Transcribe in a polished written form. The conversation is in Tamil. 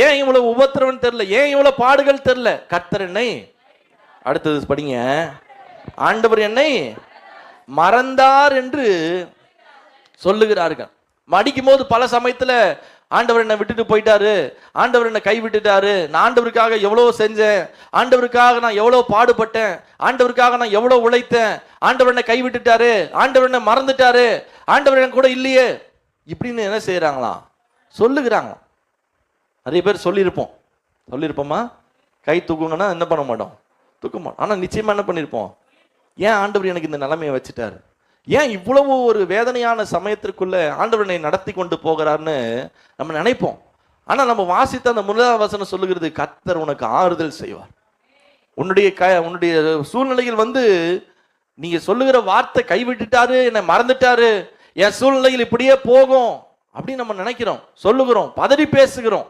ஏன் இவ்வளவு உபத்திரவம் தெரியல, ஏன் இவ்வளவு பாடுகள் தெரியல? கர்த்தர் என்னை, அடுத்தது படிங்க, ஆண்டவர் என்னை மறந்தார் என்று சொல்லுகிறார்கள். மடிக்கும் போது பல சமயத்துல ஆண்டவர் என்னை விட்டுட்டு போயிட்டாரு, ஆண்டவர் என்னை கை விட்டுட்டாரு, நான் ஆண்டவருக்காக எவ்வளவு செஞ்சேன், ஆண்டவருக்காக நான் எவ்வளவு பாடுபட்டேன், ஆண்டவருக்காக நான் எவ்வளவு உழைத்தேன், ஆண்டவர் என்னை கை விட்டுட்டாரு, ஆண்டவர் என்னை மறந்துட்டாரு, ஆண்டவர் என் கூட இல்லையே, இப்படின்னு என்ன செய்யறாங்களாம், சொல்லுகிறாங்க. நிறைய பேர் சொல்லியிருப்போமா? கை தூக்குங்கன்னா என்ன பண்ண மாட்டோம், தூக்க மாட்டோம். ஆனா நிச்சயமா என்ன பண்ணியிருப்போம், ஏன் ஆண்டவர் எனக்கு இந்த நிலைமையை வச்சுட்டாரு, ஏன் இவ்வளவு ஒரு வேதனையான சமயத்திற்குள்ள ஆண்டவர் என்னை நடத்தி கொண்டு போகிறார்னு நம்ம நினைப்போம். ஆனா நம்ம வாசித்த அந்த முதலாம் வசனம் சொல்லுகிறது, கர்த்தர் உனக்கு ஆறுதல் செய்வார். உன்னுடைய சூழ்நிலையில் நீங்க சொல்லுகிற வார்த்தை கைவிட்டுட்டாரு, என்னை மறந்துட்டாரு, என் சூழ்நிலையில் இப்படியே போகும் அப்படின்னு நம்ம நினைக்கிறோம், சொல்லுகிறோம், பதறி பேசுகிறோம்.